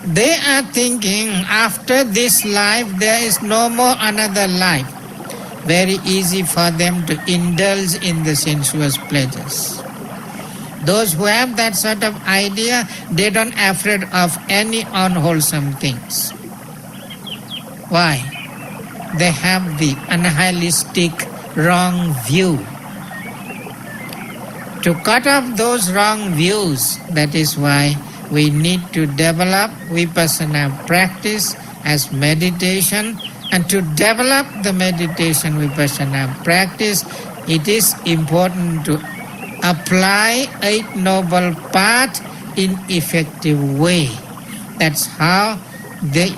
They are thinking after this life, there is no more another life. Very easy for them to indulge in the sensuous pleasures. Those who have that sort of idea, they don't afraid of any unwholesome things. Why? They have the nihilistic wrong view. To cut off those wrong views, that is why we need to develop vipassana practice as meditation. And to develop the meditation vipassana practice, it is important to apply Eight Noble Path in effective way. That's how the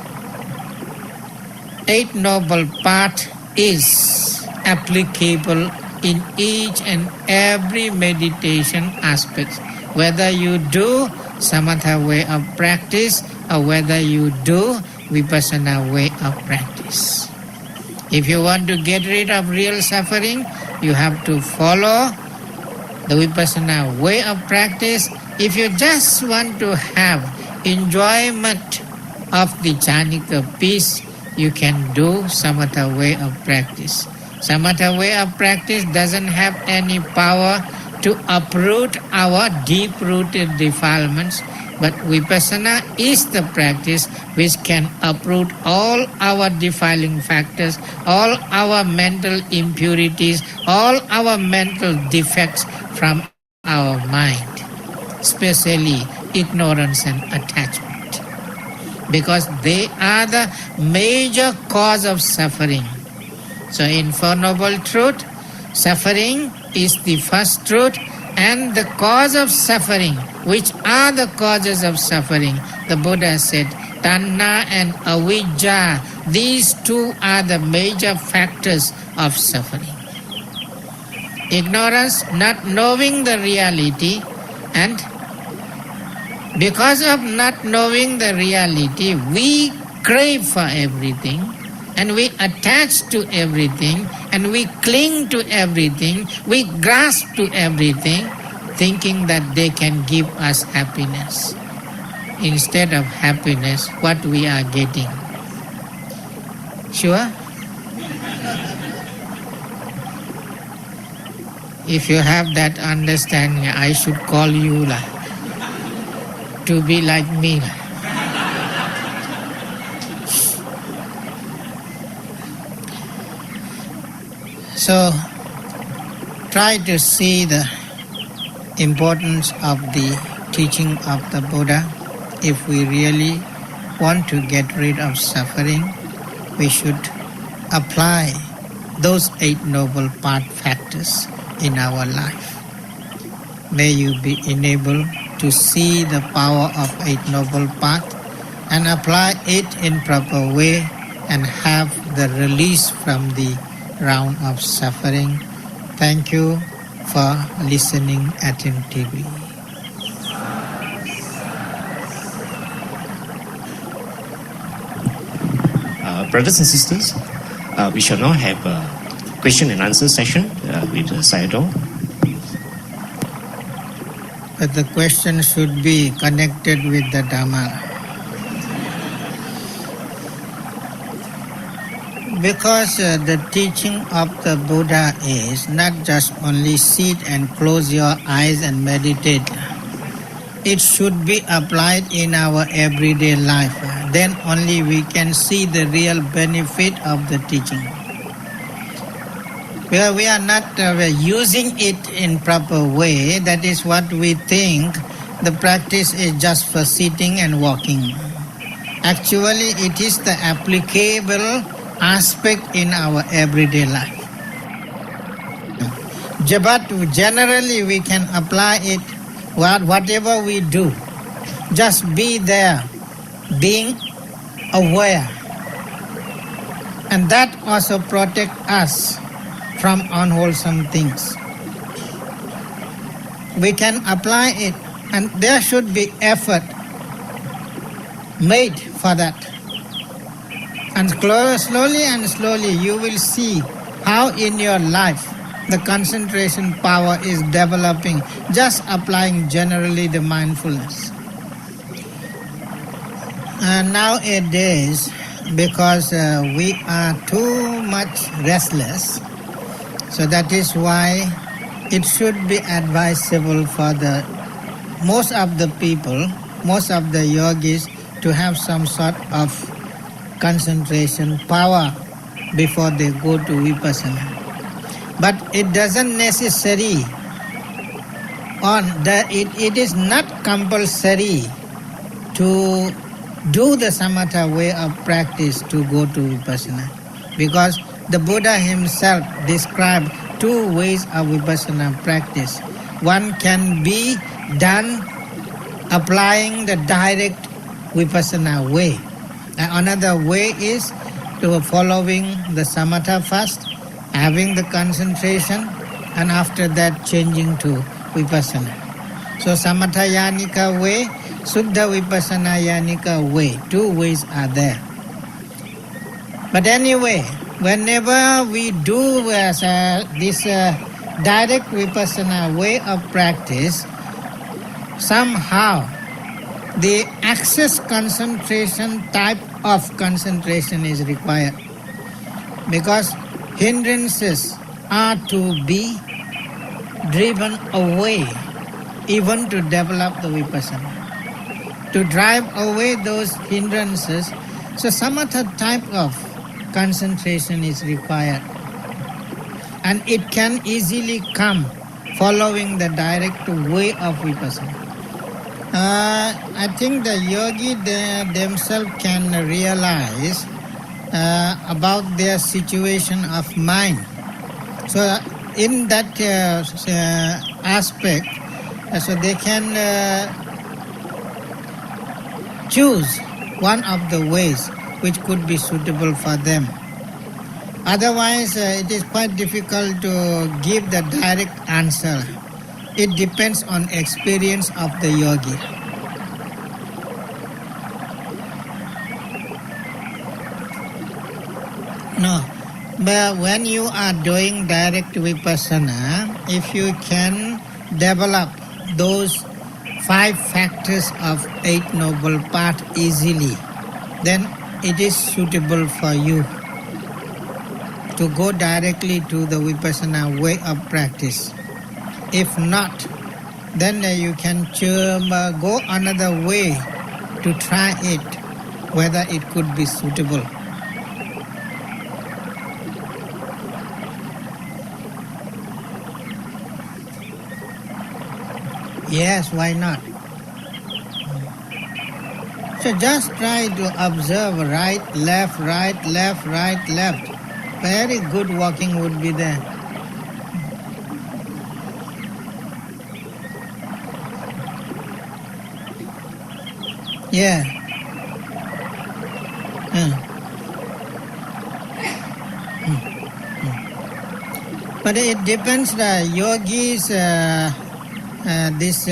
Eight Noble Path is applicable in each and every meditation aspect. Whether you do samatha way of practice or whether you do vipassana way of practice. If you want to get rid of real suffering, you have to follow the vipassana way of practice. If you just want to have enjoyment of the jhanika peace, you can do samatha way of practice. Samatha way of practice doesn't have any power to uproot our deep-rooted defilements, but vipassana is the practice which can uproot all our defiling factors, all our mental impurities, all our mental defects from our mind, especially ignorance and attachment, because they are the major cause of suffering. So in Four Noble Truth, suffering is the first truth, and the cause of suffering. Which are the causes of suffering? The Buddha said, Tanha and Avijja, these two are the major factors of suffering. Ignorance, not knowing the reality, and because of not knowing the reality, we crave for everything, and we attach to everything, and we cling to everything, we grasp to everything, thinking that they can give us happiness. Instead of happiness, what we are getting? Sure? If you have that understanding, I should call you to be like me. So, try to see the importance of the teaching of the Buddha. If we really want to get rid of suffering, we should apply those 8 noble path factors in our life. May you be enabled to see the power of 8 noble paths and apply it in proper way and have the release from the round of suffering. Thank you for listening attentively. Brothers and sisters, we shall now have a question and answer session with Sayadaw. But the question should be connected with the Dhamma. Because the teaching of the Buddha is not just only sit and close your eyes and meditate. It should be applied in our everyday life. Then only we can see the real benefit of the teaching. Where we are not using it in proper way, that is what we think the practice is just for sitting and walking. Actually, it is the applicable aspect in our everyday life. But generally we can apply it whatever we do. Just be there, being aware. And that also protects us from unwholesome things. We can apply it, and there should be effort made for that. And slowly you will see how in your life the concentration power is developing, just applying generally the mindfulness. And nowadays, because we are too much restless, so that is why it should be advisable for most of the people, most of the yogis, to have some sort of concentration power before they go to vipassana. But it doesn't necessary it is not compulsory to do the samatha way of practice to go to vipassana, because the Buddha himself described 2 ways of vipassana practice. One can be done applying the direct vipassana way. Another way is to following the samatha first, having the concentration, and after that changing to vipassana. So samatha yanika way, suddha vipassana yanika way. 2 ways are there. But anyway, whenever we do this direct vipassana way of practice, somehow the access concentration type of concentration is required, because hindrances are to be driven away even to develop the vipassana. To drive away those hindrances, so samatha type of concentration is required. And it can easily come following the direct way of vipassana. I think the yogi themselves can realize about their situation of mind. So in that aspect, so they can choose one of the ways which could be suitable for them. Otherwise, it is quite difficult to give the direct answer. It depends on experience of the yogi. No, but when you are doing direct vipassana, if you can develop those 5 factors of 8 noble paths easily, then it is suitable for you. to go directly to the Vipassana way of practice. If not, then you can go another way to try it, whether it could be suitable. Yes, why not? So just try to observe right, left, right, left, right, left. Very good walking would be there. Yeah. But it depends the yogis, this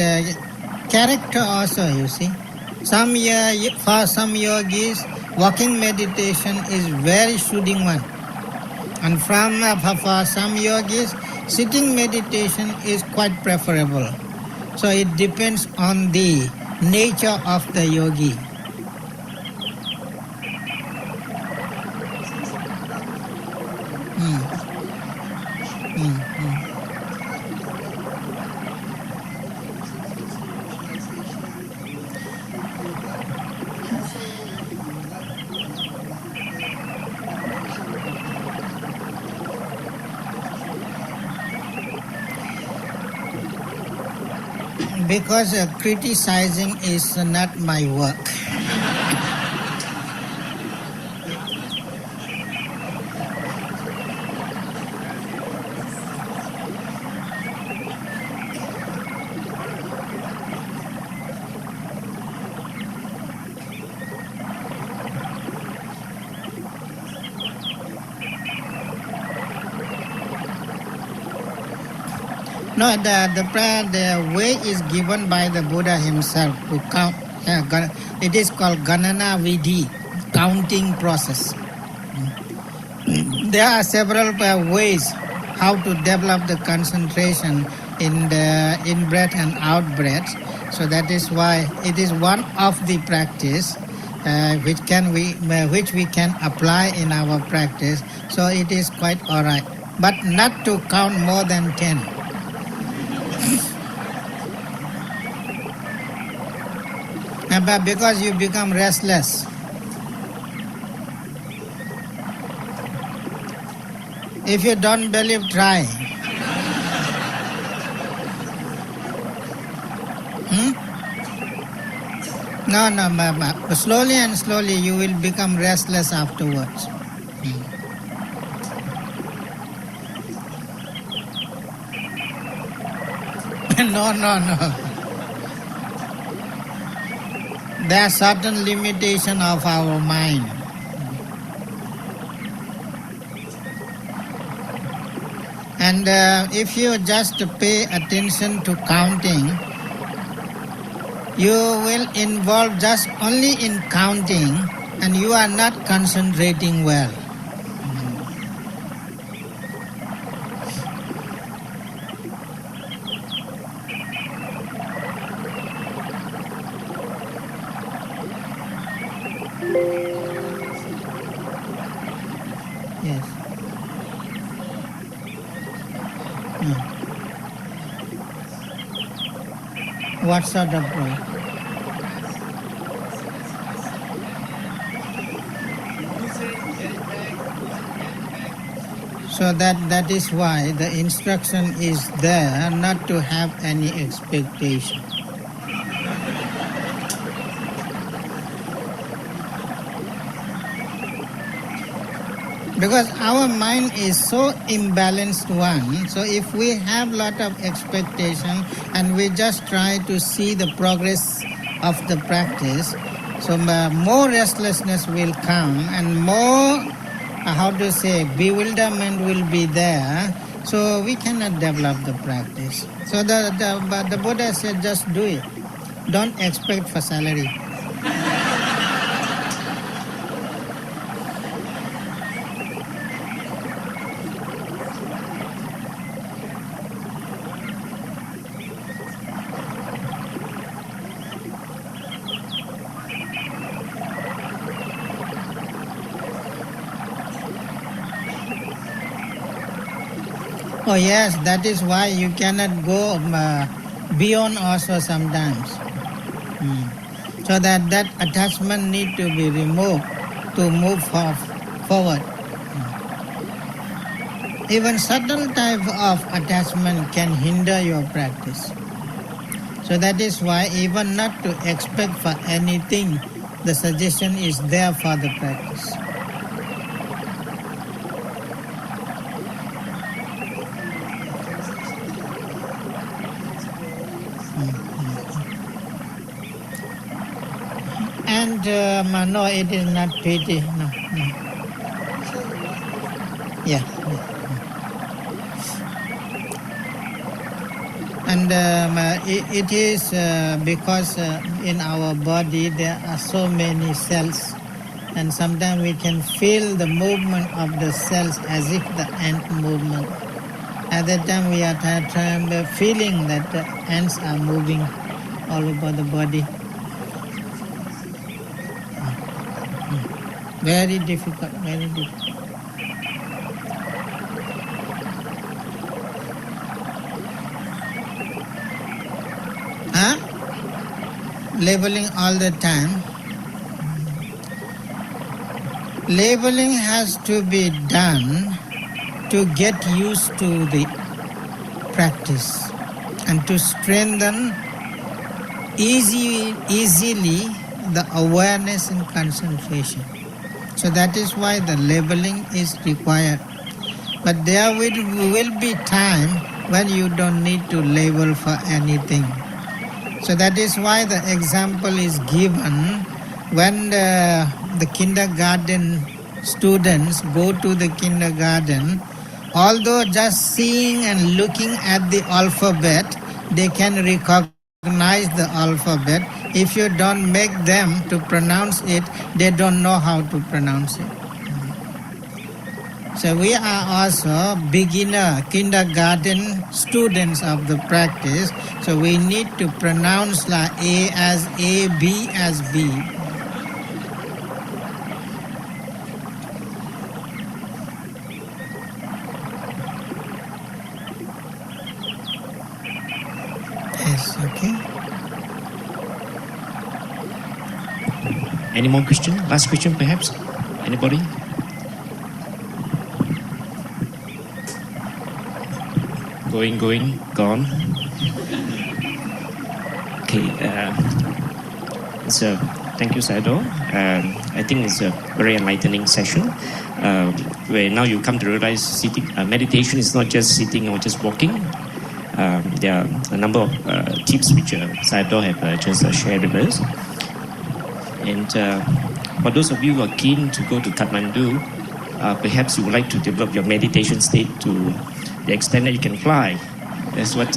character also, you see. For some yogis, walking meditation is very soothing one. And for some yogis, sitting meditation is quite preferable. So it depends on the nature of the yogi. Because criticizing is not my work. No, the way is given by the Buddha himself to count. It is called Ganana Vidhi, counting process. There are several ways how to develop the concentration in the in-breath and out-breath. So that is why it is one of the practice which we can apply in our practice. So it is quite all right, but not to count more than 10. But because you become restless. If you don't believe, try. No. Slowly and slowly you will become restless afterwards. No. There are certain limitations of our mind. And if you just pay attention to counting, you will involve just only in counting and you are not concentrating well. Yes. What sort of problem? So that is why the instruction is there not to have any expectation. Because our mind is so imbalanced one, so if we have lot of expectation and we just try to see the progress of the practice, so more restlessness will come and more, bewilderment will be there, so we cannot develop the practice. So the Buddha said just do it. Don't expect for salary. Oh yes, that is why you cannot go beyond also sometimes. So that attachment need to be removed to move forward. Even subtle type of attachment can hinder your practice. So that is why even not to expect for anything, the suggestion is there for the practice. And no, it is not pity. No. Yeah. And it is because in our body there are so many cells, and sometimes we can feel the movement of the cells as if the ant movement. At that time we are feeling that the ants are moving all over the body. Very difficult, very difficult. Labeling all the time. Labeling has to be done to get used to the practice and to strengthen easily the awareness and concentration. So that is why the labeling is required. But there will be time when you don't need to label for anything. So that is why the example is given when the kindergarten students go to the kindergarten. Although just seeing and looking at the alphabet, they can recognize the alphabet. If you don't make them to pronounce it, they don't know how to pronounce it. So we are also beginner kindergarten students of the practice. So we need to pronounce like A as A, B as B. Yes, okay. Any more question? Last question perhaps? Anybody? Going, gone. Okay, so thank you, Sayadaw. I think it's a very enlightening session where now you come to realize sitting, meditation is not just sitting or just walking. There are a number of tips which Sayadaw have just shared with us. And for those of you who are keen to go to Kathmandu, perhaps you would like to develop your meditation state to the extent that you can fly. That's what.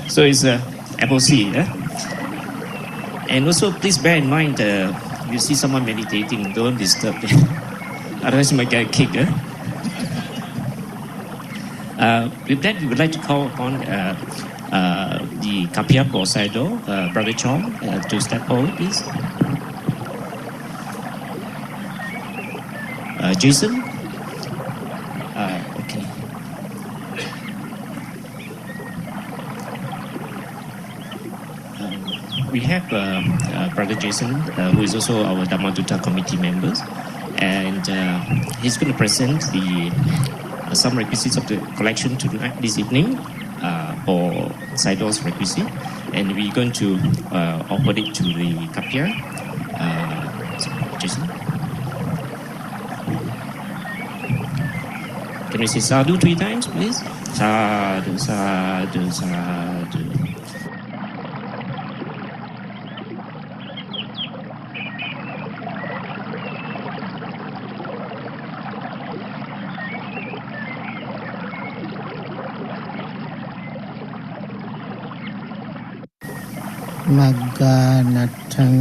So it's Apple C. And also, please bear in mind, you see someone meditating, don't disturb them. Otherwise, you might get a kick. With that, we would like to call upon the Kapia for Sayadaw, Brother Chong, to step forward, please. Jason? Okay. We have Brother Jason, who is also our Dhammadutta committee members, and he's going to present the some requisites of the collection tonight, this evening, for Sayadaw's requisite, and we're going to offer it to the Kapia. Jason? Can we say sadhu 3 times, please? Sadhu, sadhu, sadhu. Magga Nathang